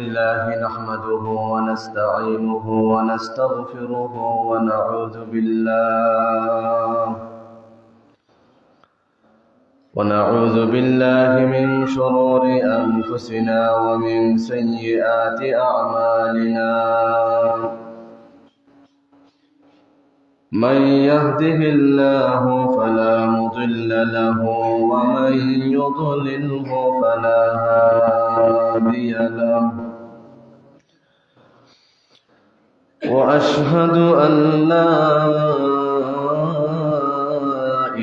الله نحمده ونستعينه ونستغفره ونعوذ بالله من شرور أنفسنا ومن سيئات أعمالنا. من يهده الله فلا مضل له ومن يضلله فلا هادي له. وأشهد أن لا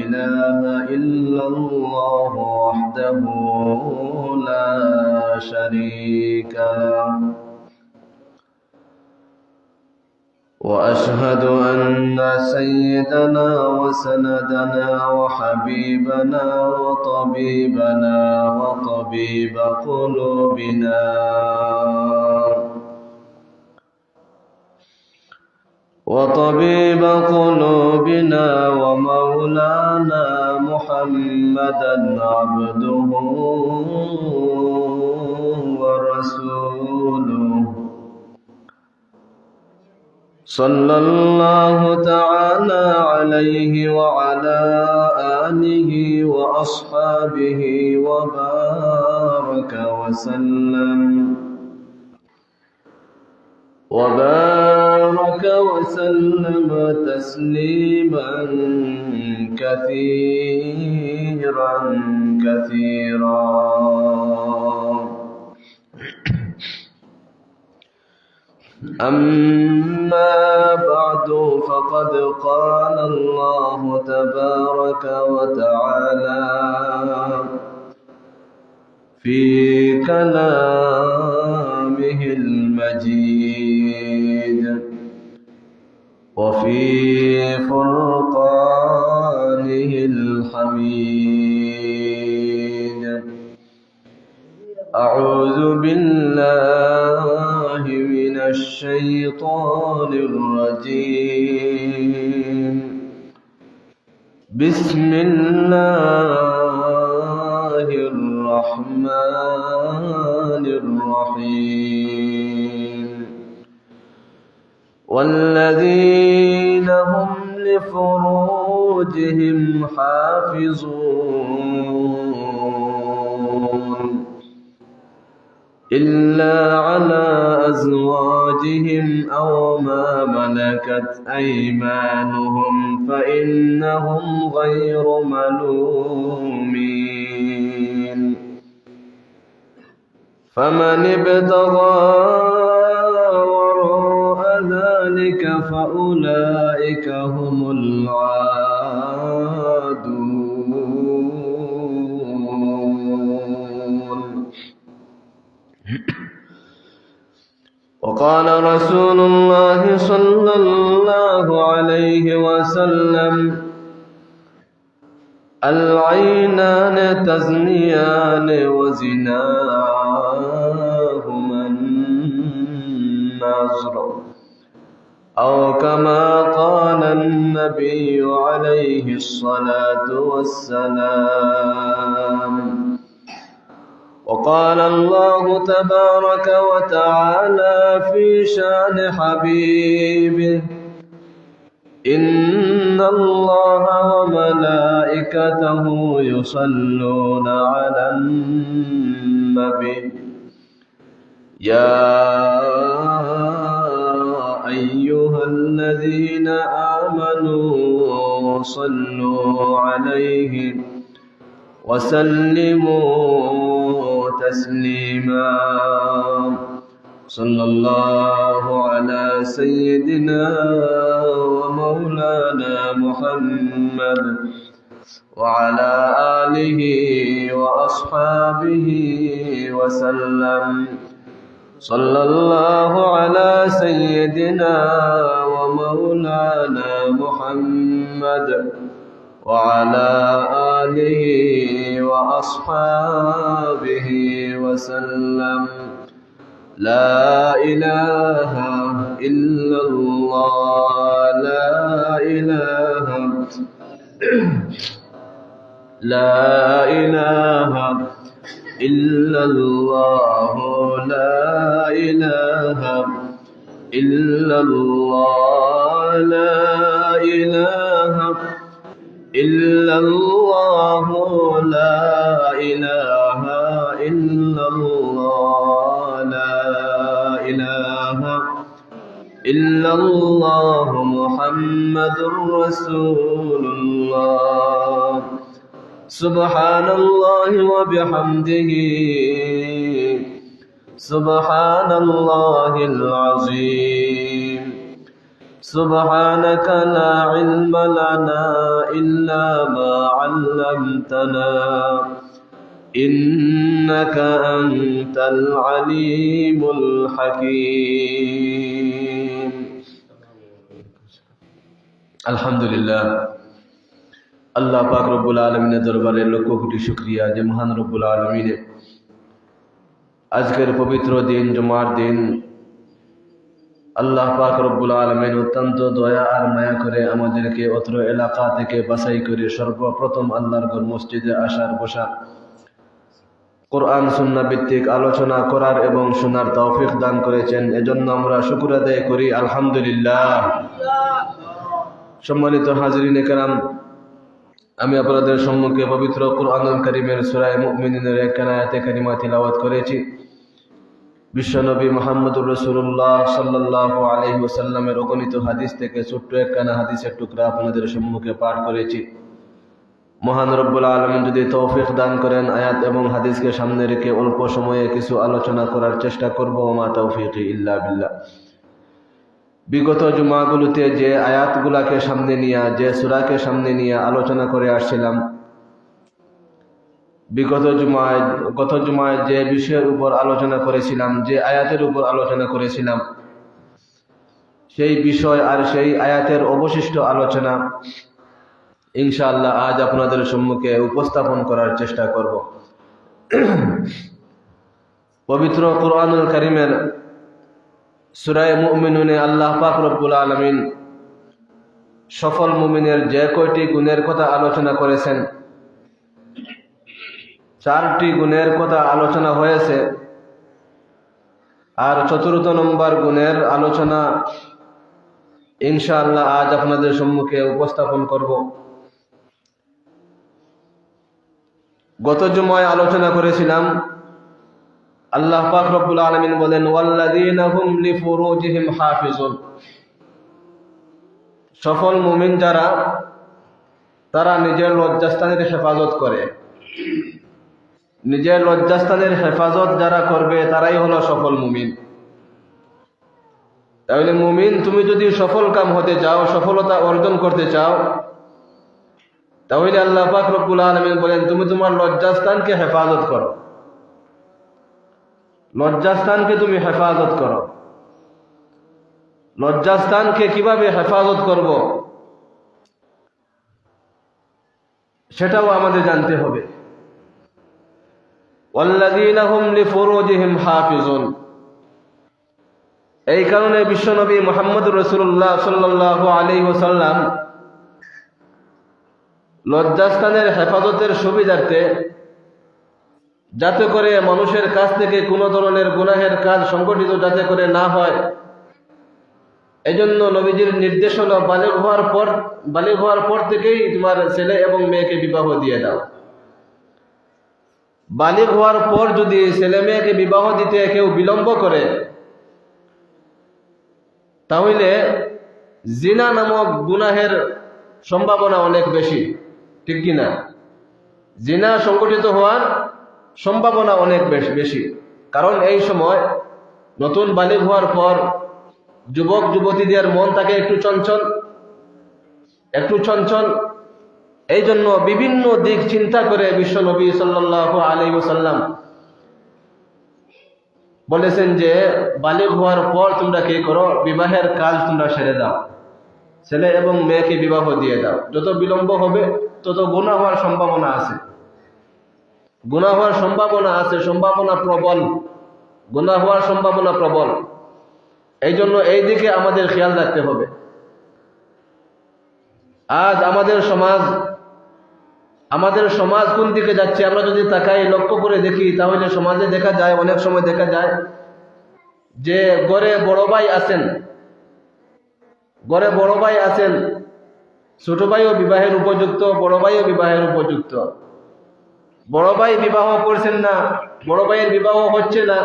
إله إلا الله وحده لا شريك له. وأشهد أن سيدنا وسندنا وحبيبنا وطبيب قلوبنا ومولانا محمدا عبده ورسوله صلى الله تعالى عليه وعلى آله وأصحابه وبارك وسلم تسليما كثيرا. أما بعد فقد قال الله تبارك وتعالى في كلامه المجيد وفي فرقانه الحميد. أعوذ بالله من الشيطان الرجيم. بسم الله الرحمن الرحيم. والذين هم لفروجهم حافظون إلا على أزواجهم أو ما ملكت أيمانهم فإنهم غير ملومين. فمن ابتغى وراء ذلك فأولئك هم العادون. وقال رسول الله صلى الله عليه وسلم: العينان تزنيان وزناهما النظر، أو كما قال النبي عليه الصلاة والسلام. وقال الله تبارك وتعالى في شان حبيبه: إن الله وملائكته يصلون على النبي يا أيها الذين آمنوا صلوا عليه وسلموا تسليما. صلى الله على سيدنا ومولانا محمد وعلى آله وأصحابه وسلم. صلى الله على سيدنا ومولانا محمد وعلى آله وأصحابه وسلم. لا إله إلا الله، لا إله إلا إلا الله لا إله إلا الله لا إله إلا الله لا إله إلا الله لا إله إلا الله محمد رسول الله سبحان الله وبحمده سبحان الله العظيم سبحانك لا علم لنا إلا ما علمتنا إنك أنت العليم الحكيم الحمد لله আল্লাহ পাক রব্বুল আলামিনের দরবারে লক্ষ কোটি শুকরিয়া যে মহান রব্বুল আলামিনে আজকের পবিত্র দিন জুমার দিন আল্লাহ পাক রব্বুল আলামিন অত্যন্ত দয়া আর মায়া করে আমাদেরকে অত্র এলাকা থেকে বাছাই করে সর্বপ্রথম আল্লাহর ঘর মসজিদে আসার বসার কোরআন সুন্নাহ ভিত্তিক আলোচনা করার এবং শোনার তৌফিক দান করেছেন এজন্য আমরা শুকর আদায় করি আলহামদুলিল্লাহ। সম্মানিত হাজিরিনে কেরাম, আমি আপনাদের সম্মুখে পবিত্র কুরআনুল কারীমের সূরা মুমিনুনের একখানা আয়াতে কারিমা তিলাওয়াত করেছি। বিশ্বনবী মুহাম্মদুর রাসূলুল্লাহ সাল্লাল্লাহু আলাইহি ওয়াসাল্লামের অগণিত হাদিস থেকে ছোট্ট একখানা হাদিসের টুকরা আপনাদের সম্মুখে পাঠ করেছি। মহান রব্বুল আলামিন যদি তৌফিক দান করেন আয়াত এবং হাদিসকে সামনে রেখে অল্প সময়ে কিছু আলোচনা করার চেষ্টা করব। ওমা তৌফিকি ইল্লা বিল্লাহ। বিগত জুমাগুলোতে যে আয়াতগুলাকে সামনে নিয়ে যে সূরাকে সামনে নিয়ে আলোচনা করে আসছিলাম, গত জুমায় যে বিষয়ের উপর আলোচনা করেছিলাম, যে আয়াতের উপর আলোচনা করেছিলাম, সেই বিষয় আর সেই আয়াতের অবশিষ্ট আলোচনা ইনশাআল্লাহ আজ আপনাদের সম্মুখে উপস্থাপন করার চেষ্টা করব। পবিত্র কুরআনুল কারীমের সূরা মুমিনুনে আল্লাহ পাক রব্বুল আলামিন সফল মুমিনের যে কয়টি গুণের কথা আলোচনা করেছেন, 4টি গুণের কথা আলোচনা হয়েছে, আর 4th নম্বর গুণের আলোচনা ইনশাআল্লাহ আজ আপনাদের সম্মুখে উপস্থাপন করব। গত জুমায় আলোচনা করেছিলাম আল্লাহ পাক রব্বুল আলামিন বলেন ওয়াল্লাযীনা হুম লিফুরুজিহিম হাফিজুন। সফল মুমিন যারা, তারা নিজের লজ্জাস্থানের হেফাজত করে। নিজের লজ্জাস্থানের হেফাজত যারা করবে তারাই হলো সফল মুমিন। তাহলে মুমিন, তুমি যদি সফল কাম হতে চাও, সফলতা অর্জন করতে চাও, তাহলে আল্লাহ পাক রব্বুল আলামিন বলেন তুমি তোমার লজ্জাস্থানকে হেফাজত করো। লজ্জাস্থানকে তুমি হেফাজত করো। লজ্জাস্থানকে কিভাবে হেফাজত করব সেটাও আমাদের জানতে হবে। ওয়াল্লাযীনা হুম লিফুরুজিহিম হাফিজুন। এই কারণে বিশ্বনবী মুহাম্মদুর রাসূলুল্লাহ সাল্লাল্লাহু আলাইহি ওয়াসাল্লাম লজ্জাস্থানের হেফাজতের সুবিধার্থে, যাতে করে মানুষের কাছ থেকে কোনো ধরনের গুনাহের কাজ সংগঠিত যাতে করে না হয়, এজন্য নবীজির নির্দেশ হলো বালিগ হওয়ার পর থেকেই তোমার ছেলে এবং মেয়েকে বিবাহ দিয়ে দাও। বালিগ হওয়ার পর যদি ছেলে মেয়েকে বিবাহ দিতে কেউ বিলম্ব করে, তাহলে জিনা নামক গুনাহের সম্ভাবনা অনেক বেশি, ঠিক কিনা? জিনা সংগঠিত হওয়ার সম্ভাবনা অনেক বেশি। কারণ এই সময় নতুন বালিগ হওয়ার পর যুবক যুবতীদের মন থাকে একটু চঞ্চল। এই জন্য বিভিন্ন দিক চিন্তা করে বিশ্ব নবী সাল্লাল্লাহু আলাইহি ওয়াসাল্লাম বলেছেন যে বালিগ হওয়ার পর তোমরা কি করো, বিবাহের কাজ তোমরা সেরে দাও, ছেলে এবং মেয়েকে বিবাহ দিয়ে দাও। যত বিলম্ব হবে তত গুনাহ হওয়ার সম্ভাবনা আছে। গুনাহ হওয়ার সম্ভাবনা প্রবল। এই জন্য এই দিকে আমাদের খেয়াল রাখতে হবে। আজ আমাদের সমাজ কোন দিকে যাচ্ছে আমরা যদি তাকাই, লক্ষ্য করে দেখি, তাহলে সমাজে দেখা যায়, অনেক সময় দেখা যায় যে ঘরে বড় ভাই আছেন, ঘরে বড় ভাই আছেন, ছোট ভাইও বিবাহের উপযুক্ত, বড় ভাইও বিবাহের উপযুক্ত। বড় ভাই বিবাহ করছেন না, বড় ভাইয়ের বিবাহ হচ্ছে না,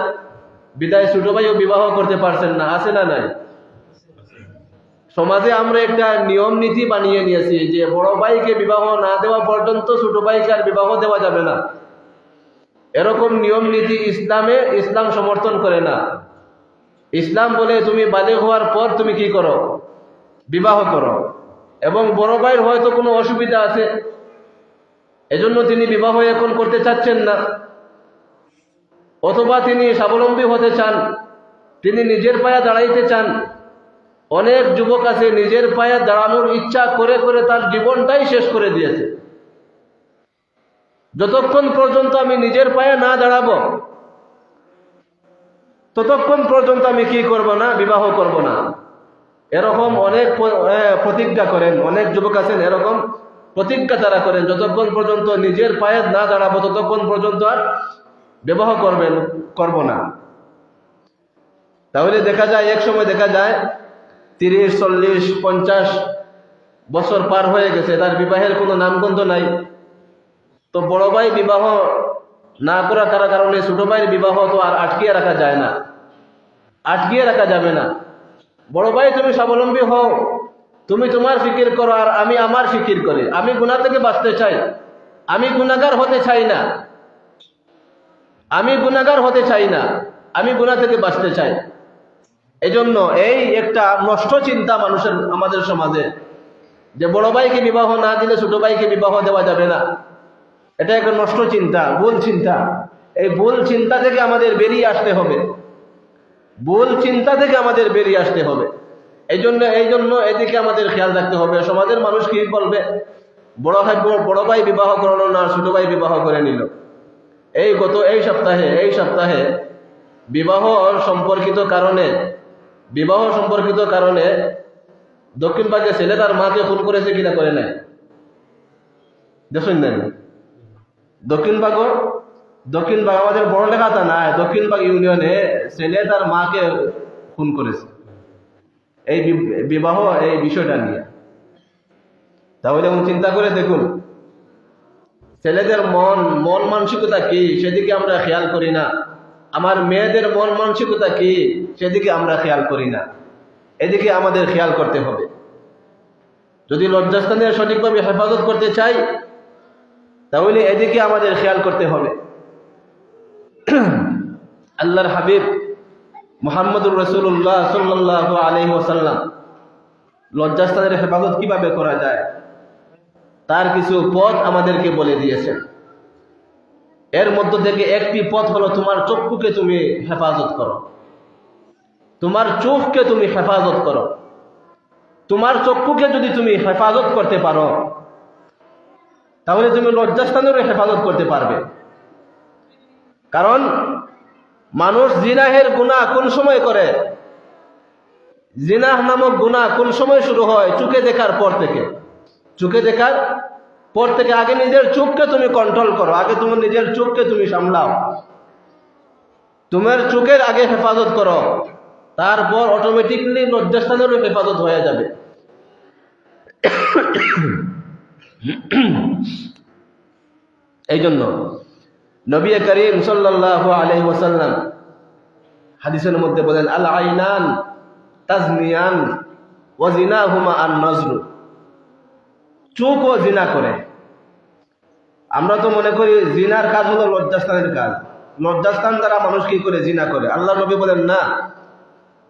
বিদায় ছোট ভাইও বিবাহ করতে পারছেন না, আছে না নাই? সমাজে আমরা একটা নিয়ম নীতি বানিয়ে নিয়েছি যে বড় ভাইকে বিবাহ না দেওয়া পর্যন্ত ছোট ভাইকে আর বিবাহ দেওয়া যাবে না। এরকম নিয়ম নীতি ইসলাম সমর্থন করে না। ইসলাম বলে তুমি বালিগ হওয়ার পর তুমি কি করো? বিবাহ করো। এবং বড় ভাইয়ের হয়তো কোনো অসুবিধা আছে, এজন্য তিনি বিবাহ এখন করতে চাচ্ছেন না, অথবা তিনি স্বাবলম্বী হতে চান, তিনি নিজের পায়ে দাঁড়াইতে চান। অনেক যুবক আছে নিজের পায়ে দাঁড়ানোর ইচ্ছা করে করে তার জীবনটাই শেষ করে দিয়েছে। যতক্ষণ পর্যন্ত আমি নিজের পায়ে না দাঁড়াবো ততক্ষণ পর্যন্ত আমি কি করব না? বিবাহ করব না। এরকম অনেক প্রতিজ্ঞা করেন, অনেক যুবক আছেন এরকম প্রতিজ্ঞা তারা করেন, যতক্ষণ পর্যন্ত নিজের পায়ে না দাঁড়াবো ততক্ষণ পর্যন্ত আর বিবাহ করব না। তাহলে দেখা যায়, এক সময় দেখা যায় 30, 40, 50 বছর পার হয়ে গেছে, তার বিবাহের কোনো নামগন্ধ নাই। তো বড় ভাই বিবাহ না করার কারণে ছোট ভাইয়ের বিবাহ তো আর আটকিয়ে রাখা যায় না, আটকিয়ে রাখা যাবে না। বড় ভাই তুমি স্বাবলম্বী হও, তুমি তোমার ফিকির করো আর আমি আমার ফিকির করি। আমি গুনাহ থেকে বাঁচতে চাই, আমি গুনাহগার হতে চাই না, আমি গুনাহগার হতে চাই না, আমি গুনাহ থেকে বাঁচতে চাই। এজন্য এই একটা নষ্ট চিন্তা মানুষের, আমাদের সমাজে, যে বড় ভাইকে বিবাহ না দিলে ছোট ভাইকে বিবাহ দেওয়া যাবে না, এটা একটা নষ্ট চিন্তা, ভুল চিন্তা। এই ভুল চিন্তা থেকে আমাদের বেরিয়ে আসতে হবে, ভুল চিন্তা থেকে আমাদের বেরিয়ে আসতে হবে। এই জন্য এদিকে আমাদের খেয়াল রাখতে হবে। সমাজের মানুষ কি বলবে? বড় ভাই বিবাহ করলো না, ছোট ভাই বিবাহ করে নিল। এই সপ্তাহে বিবাহ সম্পর্কিত কারণে দক্ষিণবাগে ছেলে তার মাকে খুন করেছে কিনা করে নাই? দেখুন না, দক্ষিণবাগ আমাদের বড় লেখাটা নাই, দক্ষিণবাগ ইউনিয়নে ছেলে তার মাকে খুন করেছে এই বিষয়টা নিয়ে। তাহলে চিন্তা করে দেখুন, ছেলেদের মন মানসিকতা কি সেদিকে আমরা খেয়াল করি না, আমার মেয়েদের মন মানসিকতা কি সেদিকে আমরা খেয়াল করি না। এদিকে আমাদের খেয়াল করতে হবে। যদি লজ্জাস্থানের সঠিকভাবে হেফাজত করতে চাই তাহলে এদিকে আমাদের খেয়াল করতে হবে। আল্লাহর হাবিব মুহাম্মদুর রাসূলুল্লাহ সাল্লাল্লাহু আলাইহি ওয়াসাল্লাম লজ্জাস্থানের হেফাজত কিভাবে করা যায় তার কিছু পথ আমাদেরকে বলে দিয়েছেন। এর মধ্য থেকে একটি পথ হলো তোমার চক্ষুকে তুমি হেফাজত করো, তোমার চোখকে তুমি হেফাজত করো। তোমার চক্ষুকে যদি তুমি হেফাজত করতে পারো তাহলে তুমি লজ্জাস্থানেরও হেফাজত করতে পারবে। কারণ মানুষ জিনাহের গুনাহ কোন সময় করে? জিনাহ নামক গুনাহ কোন সময় শুরু হয়? চোখে দেখার পর থেকে। আগে নিজের চোখকে তুমি কন্ট্রোল করো, আগে তোমার নিজের চোখকে তুমি সামলাও, তোমার চোখের আগে হেফাজত করো, তারপর অটোমেটিকলি লজ্জাস্থানেরও হেফাজত হয়ে যাবে। এই জন্য নবী করিম সাল্লাল্লাহু আলাইহি ওয়াসাল্লাম হাদিসের মধ্যে বলেন, আল আইনান তাজনিয়ান ওয়া জিনাহুমা আন নজর। চোখও জিনা করে। আমরা তো মনে করি জিনার কাজ হলো লজ্জাস্থানের কাজ, লজ্জাস্থান দ্বারা মানুষ কি করে? জিনা করে। আল্লাহ নবী বলেন না,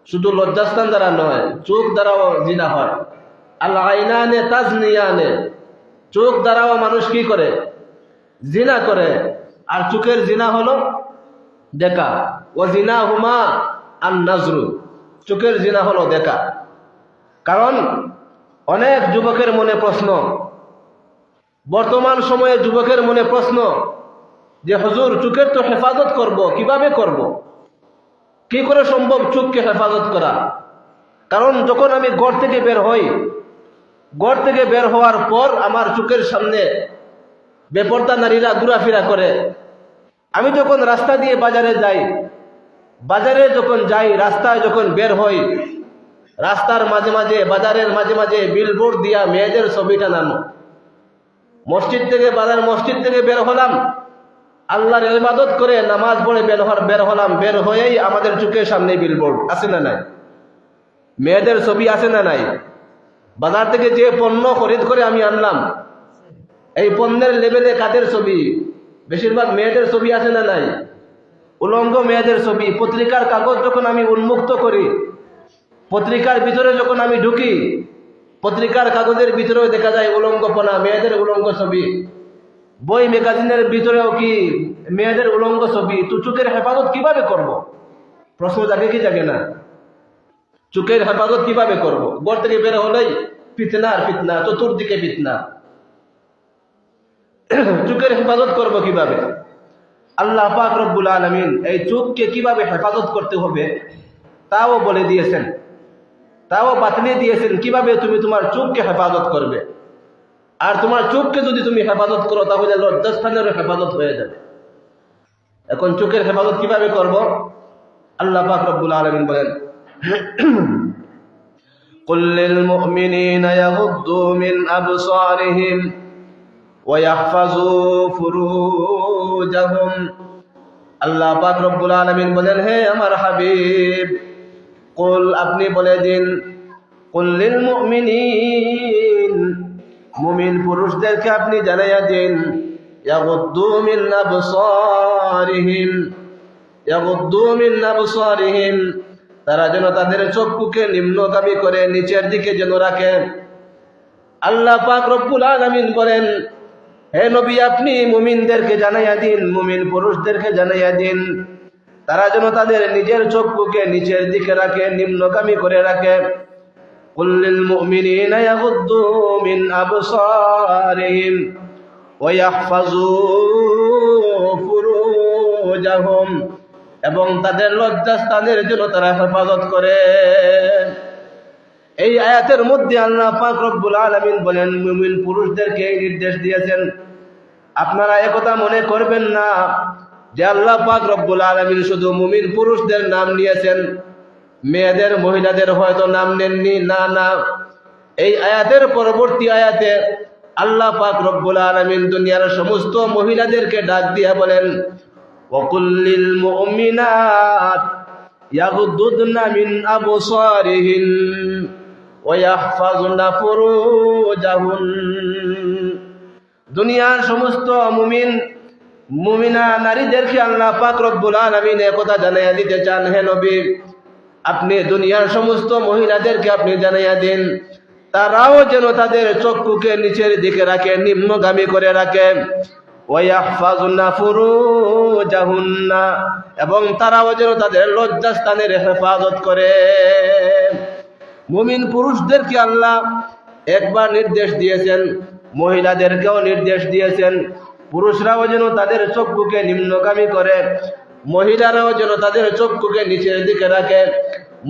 শুধু লজ্জাস্থান দ্বারা নয়, চোখ দ্বারাও জিনা হয়। আল আইনানে তাজনিয়ানে, চোখ দ্বারাও মানুষ কি করে? জিনা করে। আর চোখের জিনা হলো দেখা। ও জিনা হুমা আন নাজরু, চোখের জিনা হলো দেখা। কারণ অনেক যুবকের মনে প্রশ্ন, বর্তমান সময়ে যুবকের মনে প্রশ্ন যে হুজুর চোখের তো হেফাজত করব, কিভাবে করব? কি করে সম্ভব চোখকে হেফাজত করা? কারণ যখন আমি ঘর থেকে বের হওয়ার পর আমার চোখের সামনে বেপরদা নারীরা ঘোরাফেরা করে। আমি যখন রাস্তা দিয়ে বাজারে যাই, বাজারে যখন যাই, রাস্তায় যখন বের হই, রাস্তার মাঝে মাঝে, বাজারের মাঝে মাঝে বিলবোর্ড দিয়া মেয়েদের ছবি টানানো। মসজিদ থেকে বের হলাম, আল্লাহর ইবাদত করে নামাজ পড়ে বের হলাম, বের হয়েই আমাদের চোখের সামনে বিলবোর্ড আছে না নাই? মেয়েদের ছবি আছে না নাই? বাজার থেকে যে পণ্য খরিদ করে আমি আনলাম, এই পণ্যের লেবেলে কাদের ছবি? বেশিরভাগ মেয়েদের ছবি আছে না নাই? উলঙ্গ মেয়েদের ছবি। পত্রিকার কাগজ যখন আমি উন্মুক্ত করি, পত্রিকার ভিতরে যখন আমি ঢুকি, পত্রিকার কাগজের ভিতরেও দেখা যায় উলঙ্গপনা, মেয়েদের উলঙ্গ ছবি। বই ম্যাগাজিনের ভিতরেও কি মেয়েদের উলঙ্গ ছবি। তো চোখের হেফাজত কিভাবে করব? প্রশ্ন জাগে কি জাগে না? চোখের হেফাজত কিভাবে করব? ঘর থেকে বের হলেই ফিতনা আর ফিতনা, চতুর্দিকে ফিতনা। চোখের হেফাজত করব কিভাবে? আল্লাহ পাক রব্বুল আলামিন এই চোখকে কিভাবে হেফাজত করতে হবে তাও বলে দিয়েছেন, তাও বাতলিয়ে দিয়েছেন কিভাবে তুমি তোমার চোখকে হেফাজত করবে। আর তোমার চোখকে যদি তুমি হেফাজত করো তাহলে লজ্জাস্থানেরও হেফাজত হয়ে যাবে। এখন চোখের হেফাজত কিভাবে করব? আল্লাহ পাক রব্বুল আলামিন বলেন, কুল লিল মুমিনিনা ইয়াগুদ্দু মিন আবসারিহিম ওয়া ইয়াহফাযু ফুরুজাহুম। আল্লাহ পাক রব্বুল আলামিন বলেন, হে আমার হাবিব, কুল আপনি বলে দিন, কুল লিল মুমিনিন মুমিন পুরুষদেরকে আপনি জানাইয়া দিন, ইয়াগুদ্দু মিন আবসারিহিম, ইয়াগুদ্দু মিন আবসারিহিম, তারা যেন তাদের চক্ষুকে নিম্নগামী করে নিচের দিকে যেন রাখে। আল্লাহ পাক রব্বুল আলামিন বলেন, হে নবী আপনি মুমিনদেরকে জানাইয়া দিন, মুমিন পুরুষদেরকে জানাইয়া দিন, তারা যেন তাদের নিজের চক্ষুকে নিচের দিকে রাখে, নিম্নগামী করে রাখে। কুল লিল মুমিনিনা ইয়াগুদ্দু মিন আবসারিহিম ওয়া ইয়াহফাযু ফুরুজাহুম, এবং তাদের লজ্জাস্থানের জন্য তারা হেফাজত করে। এই আয়াতের মধ্যে আল্লাহ পাক রব্বুল আলামিন বলেন মুমিন পুরুষদেরকে এই নির্দেশ দিয়েছেন। আপনারা একথা মনে করবেন না যে আল্লাহ পাক রব্বুল আলামিন শুধু মুমিন পুরুষদের নাম নিয়েছেন, মেয়েদের মহিলাদের হয়তো নাম নেননি। না না, এই আয়াতের পরবর্তী আয়াতে আল্লাহ পাক রব্বুল আলামিন দুনিয়ার সমস্ত মহিলাদেরকে ডাক দিয়ে বলেন, ওয়াকুল লিল মুমিনাত ইয়াগুদ্দুনা মিন আবসারিহিন ওয়া ইয়াহফাযুনা ফুরুজাহুন। দুনিয়ার সমস্ত মুমিনা নারীদেরকে আল্লাহ পাক রব্বুল আলামিন একথা জানাইয়া দিতে চান, হে নবী আপনি দুনিয়ার সমস্ত মহিলাদেরকে আপনি জানাইয়া দিন, তারাও যেন তাদের চক্ষুকে নিচের দিকে রাখে, নিম্নগামী করে রাখে। ওয়া ইয়াহফাযুনা ফুরুজাহুন্না, এবং তারাও যেন তাদের লজ্জাস্থানের হেফাজত করে। মুমিন পুরুষদেরকে আল্লাহ একবার নির্দেশ দিয়েছেন, মহিলাদেরকেও নির্দেশ দিয়েছেন। পুরুষরাও যেন তাদের চক্ষুকে নিম্নগামী করে, মহিলারাও যেন তাদের চক্ষুকে নিচের দিকে রাখে।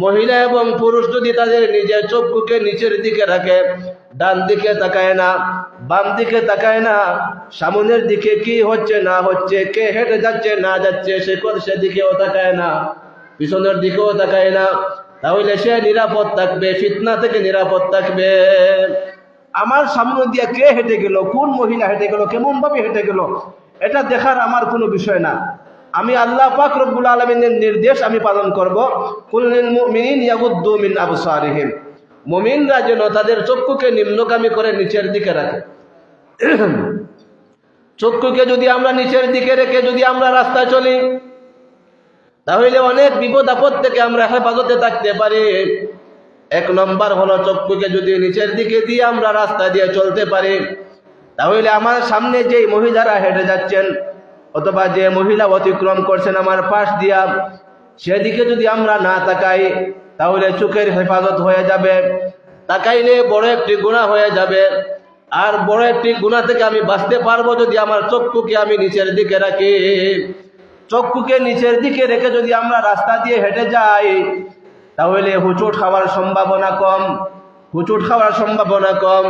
মহিলা এবং পুরুষ যদি তাদের নিজের চক্ষুকে নিচের দিকে রাখে, ডান দিকে তাকায় না, বাম দিকে তাকায় না, সামনের দিকে কি হচ্ছে না হচ্ছে, কে হেঁটে যাচ্ছে না যাচ্ছে সেদিকেও তাকায় না, পিছনের দিকেও তাকায় না, তাহলে সে নিরাপদ থাকবে, ফিতনা থেকে নিরাপদ থাকবে। আমার সামনে দিয়ে কে হেঁটে গেল, কোন মহিলা হেঁটে গেল, কেমন ভাবে হেঁটে গেল, এটা দেখার আমার কোনো বিষয় না। আমি আল্লাহ পাক রব্বুল আলামিনের নির্দেশ আমি পালন করব। কুল লিল মুমিনিন ইয়াগুদ্দু মিন আবসারিহিম, মুমিনরা যেন তাদের চক্ষুকে নিম্নগামী করে নিচের দিকে রাখে। চক্ষুকে যদি আমরা নিচের দিকে রেখে যদি আমরা রাস্তায় চলি, তাহলে অনেক বিপদ আপদ থেকে আমরা হেফাজতে থাকতে পারি। এক নম্বর হলো, চক্ষুকে যদি নিচের দিকে দিয়ে আমরা রাস্তা দিয়ে চলতে পারি, তাহলে আমার সামনে যেই মহিলারা হেঁটে যাচ্ছেন অথবা যে মহিলা অতিক্রম করছেন আমার পাশ দিয়া, সেদিকে যদি আমরা না তাকাই তাহলে চোখের হেফাজত হয়ে যাবে। তাকাইলে বড় একটি গুনাহ হয়ে যাবে, আর বড় একটি গুনাহ থেকে আমি বাঁচতে পারবো যদি আমার চক্ষুকে আমি নিচের দিকে রাখি। চক্ষুকে নিচের দিকে রেখে যদি আমরা রাস্তা দিয়ে হেঁটে যাই, তাহলে হুচুট খাওয়ার সম্ভাবনা কম, হুচুট খাওয়ার সম্ভাবনা কম।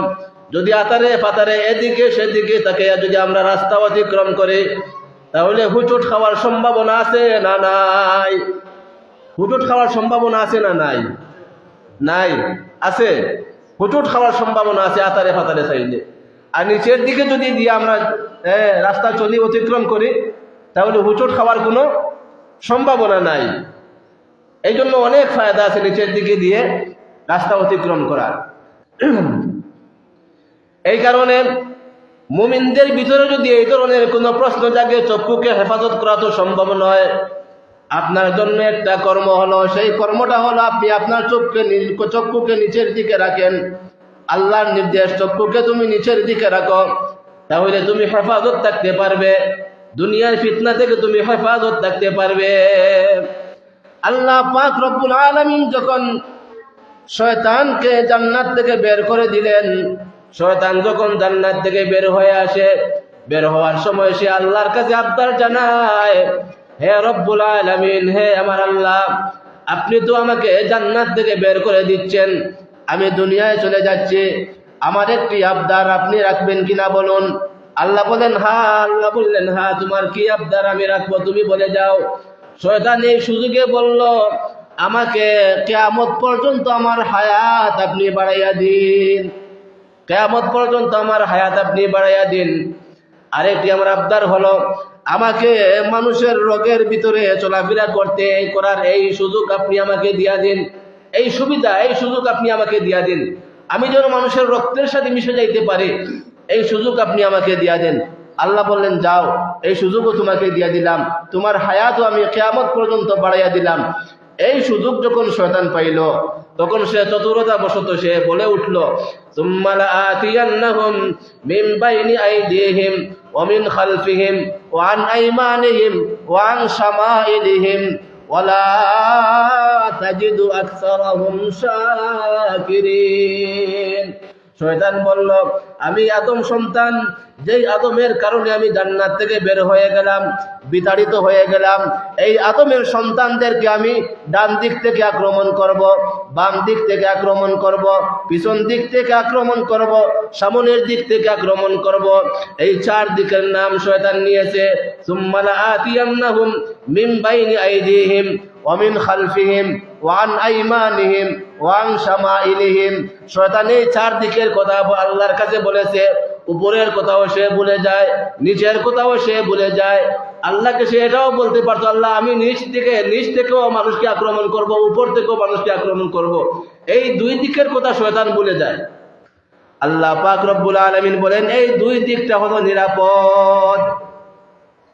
যদি আতারে পাতারে এদিকে সেদিকে তাকিয়ে যদি আমরা রাস্তা অতিক্রম করি, তাহলে হুচুট খাওয়ার সম্ভাবনা আছে না নাই? হুটুট খাওয়ার সম্ভাবনা আছে না নাই? নাই, আছে। হুটুট খাওয়ার সম্ভাবনা আছে আতারে ফাতারে চাইলে। আর নিচের দিকে যদি দিয়ে আমরা রাস্তা চলি, অতিক্রম করি, তাহলে হুটুট খাওয়ার কোনো সম্ভাবনা নাই। এই জন্য অনেক ফায়দা আছে নিচের দিকে দিয়ে রাস্তা অতিক্রম করার। এই কারণে মুমিনদের ভিতরে যদি এই ধরনের কোনো প্রশ্ন জাগে, চক্ষুকে হেফাজত করা তো সম্ভব নয়। আপনার জন্য একটা কর্ম হলো, সেই কর্মটা হলো আপনি আপনার চক্ষুকে নিচের দিকে রাখেন। আল্লাহর নির্দেশ, চক্ষুকে তুমি নিচের দিকে রাখো, তাহলে তুমি হেফাজত থাকতে পারবে, দুনিয়ার ফিতনা থেকে তুমি হেফাজত থাকতে পারবে। আল্লাহ পাক রব্বুল আলামিন যখন শয়তানকে জান্নাত থেকে বের করে দিলেন, শয়তান যখন জান্নাত থেকে বের হয়ে আসে, বের হওয়ার সময় সে আল্লাহর কাছে আবদার জানায়, হে রব্বুল আলামিন, হে আমার আল্লাহ, আপনি তো আমাকে জান্নাত থেকে বের করে দিচ্ছেন, আমি দুনিয়ায় চলে যাচ্ছি, আমার একটি আবদার আপনি রাখবেন কিনা বলুন। আল্লাহ বলেন হ্যাঁ। আল্লাহ বললেন হ্যাঁ, তোমার কি আবদার আমি রাখবো, তুমি বলে যাও। শয়তান এই সুযোগে বলল, আমাকে কিয়ামত পর্যন্ত আমার হায়াত আপনি বাড়াইয়া দিন, কিয়ামত পর্যন্ত আমার হায়াত আপনি বাড়াইয়া দিন। আরেকটি আমার আবদার হলো, আমাকে মানুষের রোগের ভিতরে চলাফেরা করতে করার এই সুযোগ আপনি আমাকে দিয়া দিন, এই সুবিধা, এই সুযোগ আপনি আমাকে দিয়া দিন, আমি যেন মানুষের রক্তের সাথে মিশে যাইতে পারি, এই সুযোগ আপনি আমাকে দিয়া দেন। আল্লাহ বললেন যাও, এই সুযোগও তোমাকে দিয়া দিলাম, তোমার হায়াতও আমি কিয়ামত পর্যন্ত বাড়াইয়া দিলাম। এই সুযোগ যখন শয়তান পাইল, তখন সে চতুরতা বশত সে বলে উঠল, সুম্মা লাআতিয়ান্নাহুম মিন বাইনি আইদিহিম ওয়া মিন খালফিহিম ওয়া আন আইমানিহিম ওয়া আন শামাইলিহিম ওয়া লা তাজিদু আকসারাহুম শাকিরিন। শয়তান বলল, আমি আদম সন্তান, যেই আদমের কারণে আমি জান্নাত থেকে বের হয়ে গেলাম, বিতাড়িত হয়ে গেলাম, এই আদমের সন্তানদেরকে আমি ডান দিক থেকে আক্রমণ করব, বাম দিক থেকে আক্রমণ করব, পিছন দিক থেকে আক্রমণ করব, সামনের দিক থেকে আক্রমণ করব। এই চার দিকের নাম শয়তান নিয়েছে। সুম্মা লাআতিয়ান্নাহুম মিন বাইনি আইদিহিম ওয়া মিন খালফিহিম ওয়া আন আইমানিহিম ওয়া আন শামাইলিহিম। শয়তান এই চার দিকের কথা আল্লাহর কাছে বলেছে, উপরের কথাও সে ভুলে যায়, নিচের কথাও সে ভুলে যায়। আল্লাহকে সে এটাও বলতে পারতো, আল্লাহ আমি নিচ থেকেও মানুষকে আক্রমণ করব, উপর থেকেও মানুষকে আক্রমণ করব। এই দুই দিকের কথা শয়তান ভুলে যায়। আল্লাহ পাক রব্বুল আলামিন বলেন, এই দুই দিকটা হলো নিরাপদ।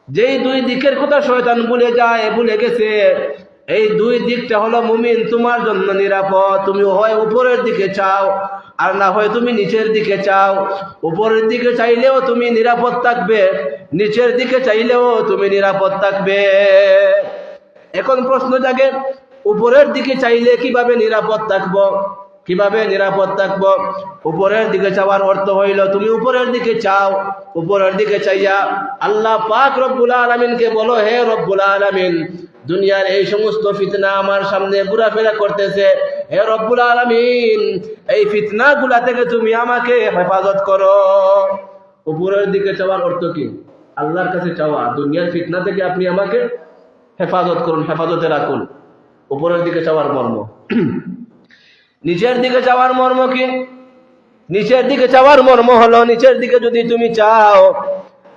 যেই দুই দিকের কথা শয়তান ভুলে যায়, ভুলে গেছে, এই দুই দিকটা হলো মুমিন তোমার জন্য নিরাপদ। তুমি হয় উপরের দিকে চাও, আর না হয় তুমি নিচের দিকে চাও। উপরের দিকে চাইলেও তুমি নিরাপদ থাকবে, নিচের দিকে চাইলেও তুমি নিরাপদ থাকবে। এখন প্রশ্ন জাগে, উপরের দিকে চাইলে কিভাবে নিরাপদ থাকবো? কিভাবে নিরাপদ থাকবো? উপরের দিকে চাওয়ার অর্থ হইল, তুমি উপরের দিকে চাও, উপরের দিকে চাইয়া আল্লাহ পাক রব্বুল আলামিনকে বলো, হে রব্বুল আলামিন, দুনিয়ার এই সমস্ত ফিতনা আমার সামনে ঘোরাফেরা করতেছে, হে রব্বুল আলামিন, এই ফিতনাগুলা থেকে তুমি আমাকে হেফাজত করো। উপরের দিকে চাওয়ার অর্থ কি? আল্লাহর কাছে চাওয়া, দুনিয়ার ফিতনা থেকে আপনি আমাকে হেফাজত করুন, হেফাজতে রাখুন। উপরের দিকে চাওয়ার মর্ম। নিচের দিকে চাওয়ার মর্ম কি? নিচের দিকে চাওয়ার মর্ম হলো, নিচের দিকে যদি তুমি চাও,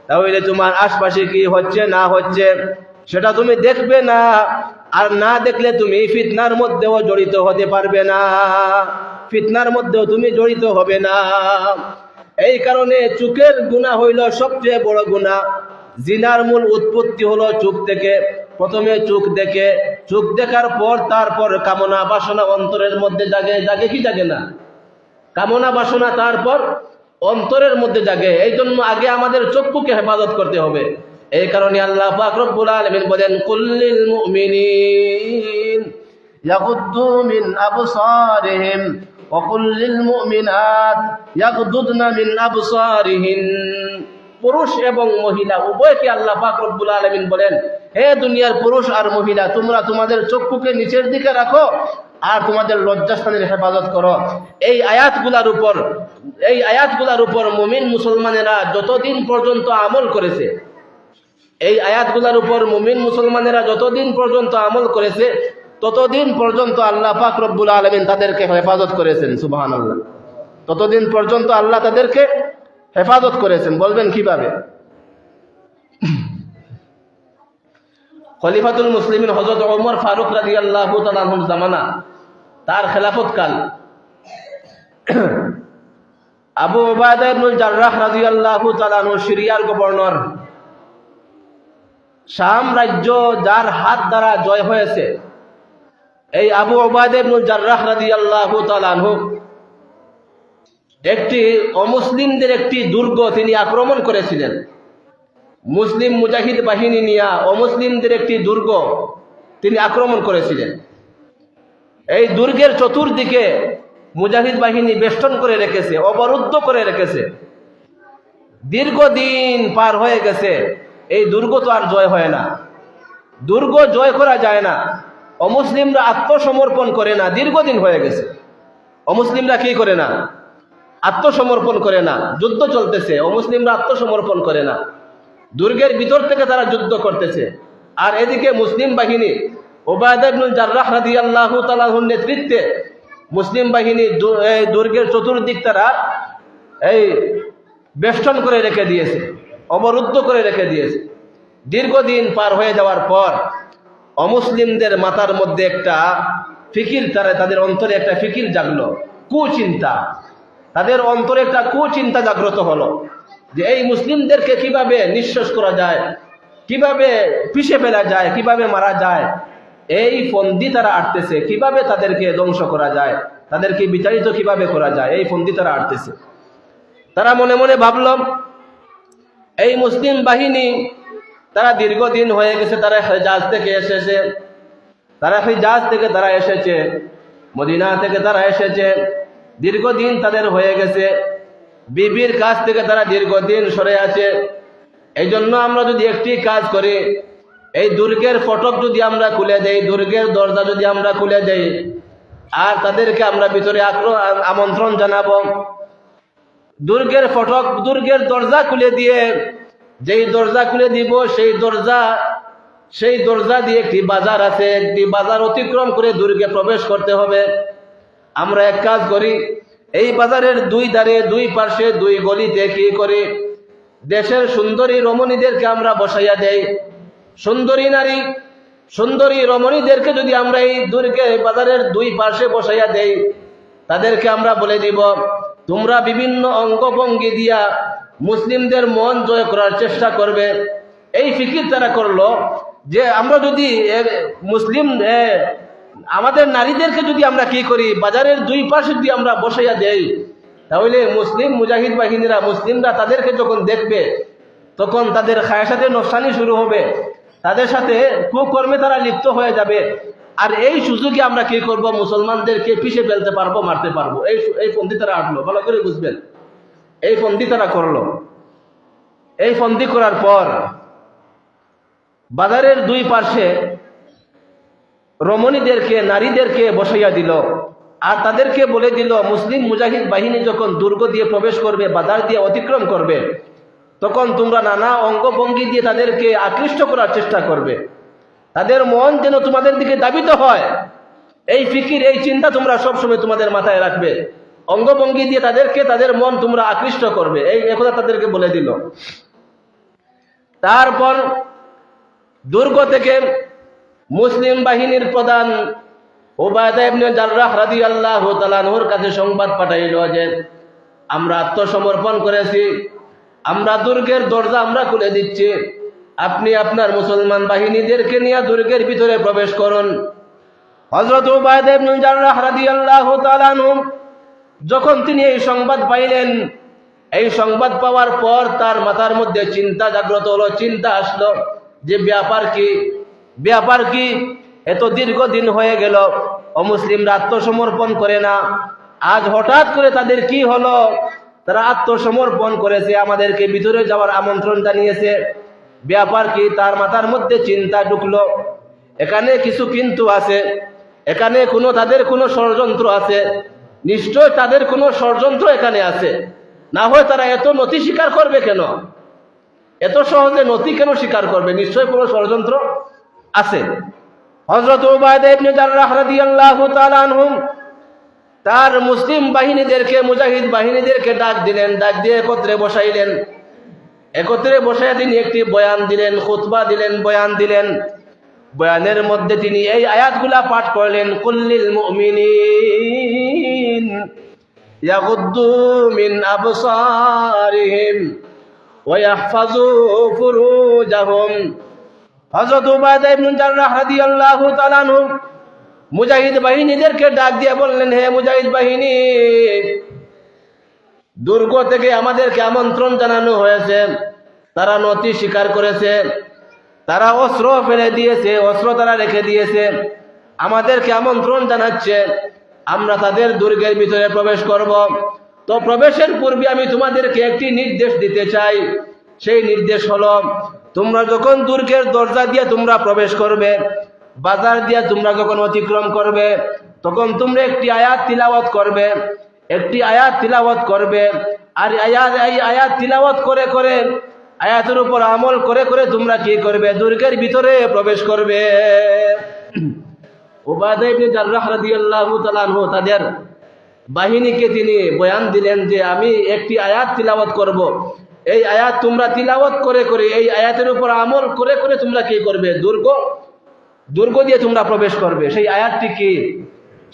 তাহলে তোমার আশপাশে কি হচ্ছে না হচ্ছে সেটা তুমি দেখবে না, আর না দেখলে তুমি ফিতনার মধ্যেও জড়িত হতে পারবে না, ফিতনার মধ্যেও তুমি জড়িত হবে না। এই কারণে চোখের গুনাহ হইল সবচেয়ে বড় গুনাহ। জিনার মূল উৎপত্তি হলো চোখ থেকে। প্রথমে চোখ দেখে, চোখ দেখার পর তারপর কামনা বাসনা অন্তরের মধ্যে জাগে, জাগে কি জাগে না? কামনা বাসনা তারপর অন্তরের মধ্যে জাগে। এই জন্য আগে আমাদের চক্ষুকে হেফাজত করতে হবে। এই কারণে আল্লাহ পাক রব্বুল আলামিন বলেন, কুল্লিল মুমিনিন ইয়াগুদ্দু মিন আবসারিহিম ওয়া কুল্লিল মুমিনাত ইয়াগুদ্দুনা মিন আবসারিহিন। পুরুষ এবং মহিলা উভয়কে আল্লাহ পাক রব্বুল আলামিন বলেন, হে দুনিয়ার পুরুষ আর মহিলা, তোমরা তোমাদের চক্ষুকে নিচের দিকে রাখো আর তোমাদের লজ্জাস্থানের হেফাজত করো। এই আয়াতগুলার উপর মুমিন মুসলমানেরা যতদিন পর্যন্ত আমল করেছে, এই আয়াতগুলার উপর মুমিন মুসলমানেরা যতদিন পর্যন্ত আমল করেছে, ততদিন পর্যন্ত আল্লাহ পাক রব্বুল আলামিন তাদেরকে হেফাজত করেছেন। সুবহানাল্লাহ। ততদিন পর্যন্ত আল্লাহ তাদেরকে হেফাজত করেছেন। বলবেন কিভাবে? খলিফাতুল মুসলিমিন হযরত ওমর ফারুক রাদিয়াল্লাহু তাআলা আনহুর জামানা, তার খেলাফত কাল, আবু উবায়দা ইবনুল জাররাহ রাদিয়াল্লাহু তাআলা আনহু সিরিয়ার গভর্নর, শাম রাজ্য যার হাত দ্বারা জয় হয়েছে, এই আবু উবায়দা ইবনুল জাররাহ রাদিয়াল্লাহু তাআলা আনহু একটি অমুসলিমদের একটি দুর্গ তিনি আক্রমণ করেছিলেন। মুসলিম মুজাহিদ বাহিনী নিয়ে অমুসলিমদের একটি দুর্গ তিনি আক্রমণ করেছিলেন। এই দুর্গের চতুর্দিকে মুজাহিদ বাহিনী বেষ্টন করে রেখেছে, অবরুদ্ধ করে রেখেছে। দীর্ঘদিন পার হয়ে গেছে, এই দুর্গ তো আর জয় হয় না, দুর্গ জয় করা যায় না। অমুসলিমরা আত্মসমর্পণ করে না, দীর্ঘদিন হয়ে গেছে। অমুসলিমরা কি করে না? আত্মসমর্পণ করে না। যুদ্ধ চলতেছে, অমুসলিমরা আত্মসমর্পণ করে না, দুর্গের ভিতর থেকে তারা যুদ্ধ করতেছে। আর এদিকে মুসলিম বাহিনী উবায়দা ইবনুল জাররাহ রাদিয়াল্লাহু তাআলা আনহুর নেতৃত্বে মুসলিম বাহিনী দুর্গের চতুর্দিক তারা এই বেষ্টন করে রেখে দিয়েছে, অবরুদ্ধ করে রেখে দিয়েছে। দীর্ঘদিন পার হয়ে যাওয়ার পর অমুসলিমদের মাথার মধ্যে একটা ফিকির, তাদের অন্তরে একটা ফিকির জাগলো, কুচিন্তা। তাদের অন্তরে একটা কুচিন্তা জাগ্রত হলো যে এই মুসলিমদেরকে কিভাবে নিঃশেষ করা যায়, কিভাবে পিষে ফেলা যায়, কিভাবে মারা যায়। এই ফন্দি তারা আটতেছে, কিভাবে তাদেরকে ধ্বংস করা যায়, তাদেরকে বিচারিত কিভাবে করা যায়, এই ফন্দি তারা আটতেছে। তারা মনে মনে ভাবল, এই মুসলিম বাহিনী তারা দীর্ঘদিন হয়ে গেছে, তারা হিজাজ থেকে এসেছে, মদিনা থেকে তারা এসেছে, দীর্ঘদিন তাদের হয়ে গেছে, বিবির কাছ থেকে তারা দীর্ঘদিন সরে আছে। এই জন্য আমরা যদি একটি কাজ করি, এই দুর্গের ফটক যদি আমরা খুলে দেই, দুর্গের দরজা যদি আমরা খুলে দেই, আর তাদেরকে আমরা ভিতরে আমন্ত্রণ জানাবো। দুর্গের ফটক, দুর্গের দরজা খুলে দিয়ে, যেই দরজা খুলে দিব সেই দরজা দিয়ে একটি বাজার আছে, একটি বাজার অতিক্রম করে দুর্গে প্রবেশ করতে হবে। আমরা এক কাজ করি, এই বাজারের দুই ধারে, দুই পাশে, দুই গলিতে কি করি, দেশের সুন্দরী রমণীদেরকে আমরা বসাইয়া দেই। সুন্দরী রমণীদেরকে যদি আমরা এই দুর্গে বাজারের দুই পাশে বসাইয়া দেই, তাদেরকে আমরা বলে দিব, তোমরা বিভিন্ন অঙ্গভঙ্গি দিয়া মুসলিমদের মন জয় করার চেষ্টা করবে। এই ফিকির তারা করলো যে আমরা যদি আমাদের নারীদেরকে যদি আমরা কি করি, বাজারের দুই পাশে যদি আমরা বসাইয়া দেই, তাহলে মুসলিম মুজাহিদ বাহিনীরা, মুসলিমরা তাদেরকে যখন দেখবে, তখন তাদের খায়সাতে নফসানি শুরু হবে, তাদের সাথে কুকর্মে তারা লিপ্ত হয়ে যাবে। আর এই সুযোগে আমরা কি করব, মুসলমানদেরকে পিষে ফেলতে পারবো, মারতে পারবো। এই ফন্দি তারা আটলো, ভালো করে বুঝবেন। এই ফন্দি তারা করলো। এই ফন্দি করার পর বাজারের দুই পাশে রমণীদেরকে, নারীদেরকে বসাইয়া দিল, আর তাদেরকে বলে দিল, মুসলিম মুজাহিদ বাহিনী যখন দুর্গ দিয়ে প্রবেশ করবে, বাজার দিয়ে অতিক্রম করবে, তখন তোমরা নানা অঙ্গভঙ্গি দিয়ে তাদেরকে আকৃষ্ট করার চেষ্টা করবে, তাদের মন যেন তোমাদের দিকে ধাবিত হয়। এই ফিকির, এই চিন্তা তোমরা সবসময় তোমাদের মাথায় রাখবে। অঙ্গভঙ্গি দিয়ে তাদের মন তোমরা আকৃষ্ট করবে, এই কথা তাদেরকে বলে দিল। তারপর দুর্গ থেকে মুসলিম বাহিনীর প্রধান উবায়দা ইবনে জাররাহ রাদিয়াল্লাহু তাআলা আনহুর কাছে সংবাদ পাঠাইল যে আমরা আত্মসমর্পণ করেছি, আমরা দুর্গের দরজা আমরা খুলে দিচ্ছি, আপনি আপনার মুসলমান বাহিনীদেরকে নিয়ে দুর্গের ভিতরে প্রবেশ করুন। হযরত উবায়দা ইবনে জাররাহ রাদিয়াল্লাহু তাআলা আনহু যখন তিনি এই সংবাদ পাইলেন, এই সংবাদ পাওয়ার পর তার মাথার মধ্যে চিন্তা জাগ্রত হলো, চিন্তা আসলো যে ব্যাপার কি, এত দীর্ঘদিন হয়ে গেল অমুসলিমরা আত্মসমর্পণ করে না, আজ হঠাৎ করে তাদের কি হলো, তারা আত্মসমর্পণ করেছে, আমাদেরকে ভিতরে যাওয়ার আমন্ত্রণ জানিয়েছে, ব্যাপার কি? তার মাথার মধ্যে চিন্তা ঢুকলো, এখানে কিছু কিন্তু আছে, এখানে তাদের কোনো ষড়যন্ত্র আছে, নিশ্চয় তাদের কোনো ষড়যন্ত্র এখানে আছে, না হয় তারা এত নথি স্বীকার করবে কেন, এত সহজে নথি কেন স্বীকার করবে? নিশ্চয় কোনো ষড়যন্ত্র আছে। হযরত উবায়দা ইবনে জাররাহ রাদিয়াল্লাহু তাআলা আনহু তার মুসলিম বাহিনীদেরকে, মুজাহিদ বাহিনীদেরকে ডাক দিলেন, ডাক দিয়ে একত্রে বসাইলেন। একত্রে বসায় তিনি একটি বয়ান দিলেন, খুতবা দিলেন, বয়ান দিলেন। বয়ানের মধ্যে তিনি এই আয়াতগুলা পাঠ করলেন, কুল্লিল মুমিনিন ইয়াগুদ্দু মিন আবসারিহিম ওয়া ইয়াহফাজু ফুরুজাহুম। হযরত উবায়দা ইবনে জাররাহ রাদিয়াল্লাহু তাআলা আনহু মুজাহিদ বাহিনীদেরকে ডাক দিয়ে বললেন, হে মুজাহিদ বাহিনী, দুর্গ থেকে আমাদেরকে আমন্ত্রণ জানানো হয়েছে। তারা নতি স্বীকার করেছে, তারা অস্ত্র ফেলে দিয়েছে, অস্ত্র তারা রেখে দিয়েছে, আমাদেরকে আমন্ত্রণ জানাচ্ছে, আমরা তাদের দুর্গের ভিতরে প্রবেশ করব। তো প্রবেশের পূর্বে আমি তোমাদেরকে একটি নির্দেশ দিতে চাই। সেই নির্দেশ হলো, তোমরা যখন দুর্গের দরজা দিয়ে তোমরা প্রবেশ করবে, বাজার দিয়ে তোমরা যখন অতিক্রম করবে, তখন তোমরা একটি আয়াত তিলাওয়াত করবে, একটি আয়াত তিলাওয়াত করবে। আর এই আয়াত তিলাওয়াত করে করে, আয়াতের উপর আমল করে করে তোমরা কি করবে? দুর্গের ভিতরে প্রবেশ করবে। উবায়দা ইবনে জাররাহ রাদিয়াল্লাহু তাআলা আনহু তাদের বাহিনীকে তিনি বয়ান দিলেন যে আমি একটি আয়াত তিলাওয়াত করব। এই আয়াত তোমরা তিলাওয়াত করে করে, এই আয়াতের উপর আমল করে করে তোমরা কি করবে? দুর্গ দিয়ে তোমরা প্রবেশ করবে। সেই আয়াতটি কি?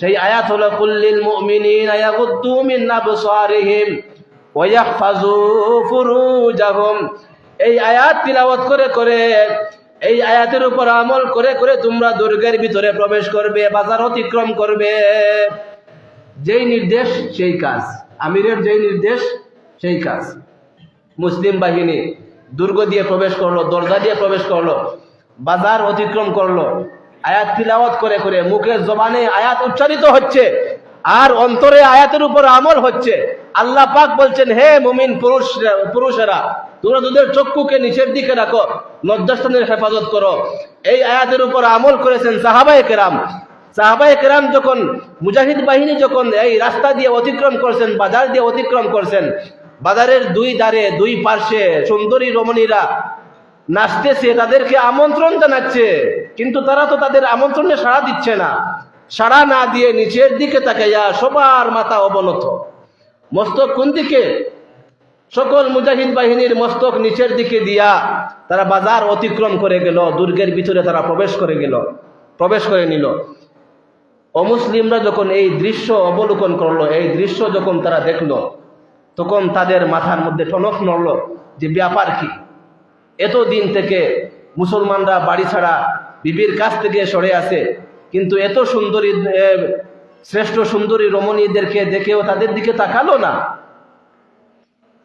সেই আয়াত হলো, কুল্লিল মুমিনিনা ইয়াগুদ্দু মিন আবসারিহিম ওয়া ইয়াহফাজু ফুরুজাহুম। এই আয়াত তিলাওয়াত করে করে, এই আয়াতের উপর আমল করে করে তোমরা দুর্গের ভিতরে প্রবেশ করবে, বাজার অতিক্রম করবে। যেই নির্দেশ সেই কাজ, আমিরের যেই নির্দেশ সেই কাজ। মুসলিম বাহিনী দুর্গ দিয়ে প্রবেশ করলো, দরজা দিয়ে প্রবেশ করলো, বাজার অতিক্রম করলো, আয়াত তিলাওয়াত করে করে, মুখের জবানে আয়াত উচ্চারিত হচ্ছে আর অন্তরে আয়াতের উপর আমল হচ্ছে। আল্লাহ পাক বলছেন, হে মুমিন পুরুষেরা, তোমরা তোদের চক্ষুকে নিচের দিকে রাখো, লজ্জাস্থানের হেফাজত করো। এই আয়াতের উপর আমল করেছেন সাহাবায়ে কেরাম। সাহাবায়ে কেরাম যখন, মুজাহিদ বাহিনী যখন এই রাস্তা দিয়ে অতিক্রম করছেন, বাজার দিয়ে অতিক্রম করছেন, বাজারের দুই ধারে দুই পার্শ্বে সুন্দরী রমণীরা নাচতেছে, তাদেরকে আমন্ত্রণ জানাচ্ছে, কিন্তু তারা তো তাদের আমন্ত্রণে সাড়া দিচ্ছে না। সাড়া না দিয়ে নিচের দিকে তাকাইয়া সবার মাথা অবনত, মস্তক কোন দিকে? সকল মুজাহিদ বাহিনীর মস্তক নিচের দিকে দিয়া তারা বাজার অতিক্রম করে গেল, দুর্গের ভিতরে তারা প্রবেশ করে নিল। অমুসলিমরা যখন এই দৃশ্য অবলোকন করলো, এই দৃশ্য যখন তারা দেখলো, তখন তাদের মাথার মধ্যে টনক নড়ল যে ব্যাপার কি? এতদিন থেকে মুসলমানরা বাড়ি ছাড়া বিবির কাছ থেকে সরে আছে, কিন্তু এত সুন্দরী, শ্রেষ্ঠ সুন্দরী রমণীদেরকে দেখেও তাদের দিকে তাকালো না।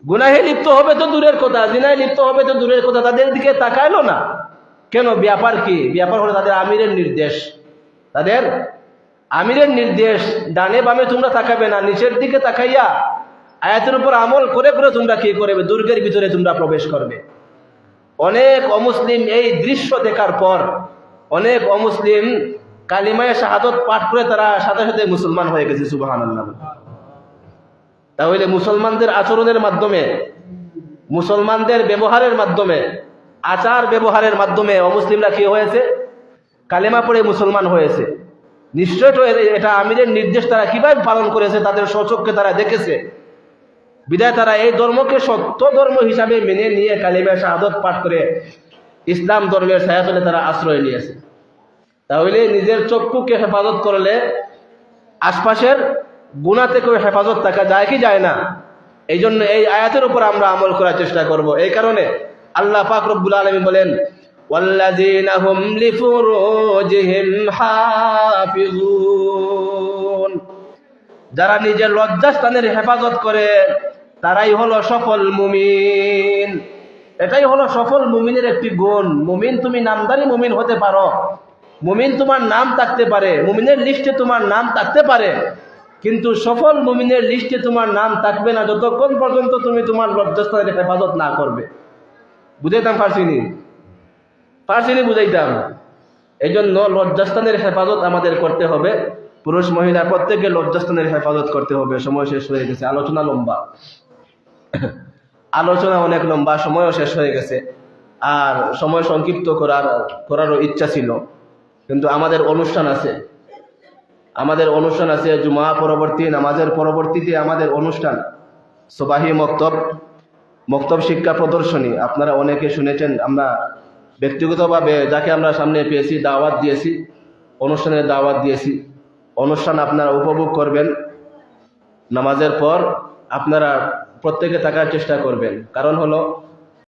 গুনাহে লিপ্ত হবে তো দূরের কথা, জিনায় লিপ্ত হবে তো দূরের কথা, তাদের দিকে তাকাইলো না কেন? ব্যাপার কি? ব্যাপার হলো তাদের আমিরের নির্দেশ। তাদের আমিরের নির্দেশ, ডানে বামে তোমরা তাকাবে না, নিচের দিকে তাকাইয়া আয়াতের উপর আমল করে করে তোমরা কি করবে? দুর্গের ভিতরে তোমরা প্রবেশ করবে। অনেক অমুসলিম এই দৃশ্য দেখার পর, অনেক অমুসলিম কালিমায়ে শাহাদত পাঠ করে তারা সাথে সাথে মুসলমান হয়ে গেছে। সুবহানাল্লাহ। তাহলে মুসলমানদের আচরণের মাধ্যমে, মুসলমানদের ব্যবহারের মাধ্যমে, আচার ব্যবহারের মাধ্যমে অমুসলিমরা কি হয়েছে? কালেমা পড়ে মুসলমান হয়েছে। নিশ্চয় তো এটা আমিরের নির্দেশ তারা কিভাবে পালন করেছে, তাদের স্বচক্ষে তারা দেখেছে। বিদায় তারা এই ধর্মকে সত্য ধর্ম হিসাবে মেনে নিয়ে কালিমা শাহাদত পাঠ করে ইসলাম ধর্মের ছায়াতলে তারা আশ্রয় নিয়েছে। তাহলে নিজের চক্ষুকে হেফাজত করলে আশপাশের গুনাহ থেকেও হেফাজত থাকা যায় কি যায় না? এই জন্য এই আয়াতের উপর আমরা আমল করার চেষ্টা করব। এই কারণে আল্লাহ পাক রব্বুল আলামিন বলেন, ওয়াল্লাযীনা হুম লিফুরুজিহিম হাফিজুন। যারা নিজের লজ্জাস্থানের হেফাজত করে তারাই হলো সফল মুমিন। এটাই হলো সফল মুমিনের একটি গুণ। মুমিন, তুমি নামদারি মুমিন হতে পারো, মুমিন তোমার নাম থাকতে পারে, মুমিনের লিস্টে তোমার নাম থাকতে পারে, কিন্তু সফল মুমিনের লিস্টে তোমার নাম থাকবে না যতক্ষণ পর্যন্ত তুমি তোমার লজ্জাস্থানের হেফাজত না করবে। বুঝাইতাম ফার্সিনি বুঝাইতাম। এই জন্য লজ্জাস্থানের হেফাজত আমাদের করতে হবে। পুরুষ মহিলা প্রত্যেকে লজ্জাস্থানের হেফাজত করতে হবে। সময় শেষ হয়ে গেছে, আলোচনা লম্বা, আলোচনা অনেক লম্বা, সময়ও শেষ হয়ে গেছে, আর সময় সংক্ষিপ্ত করারও ইচ্ছা ছিল, কিন্তু আমাদের অনুষ্ঠান আছে জুমা পরবর্তী নামাজের পরবর্তীতে আমাদের অনুষ্ঠান সুবাহি মক্তব শিক্ষা প্রদর্শনী। আপনারা অনেকে শুনেছেন, আমরা ব্যক্তিগতভাবে যাকে আমরা সামনে পেয়েছি অনুষ্ঠানের দাওয়াত দিয়েছি। অনুষ্ঠান আপনারা উপভোগ করবেন। নামাজের পর আপনারা প্রত্যেকে থাকার চেষ্টা করবেন, কারণ হলো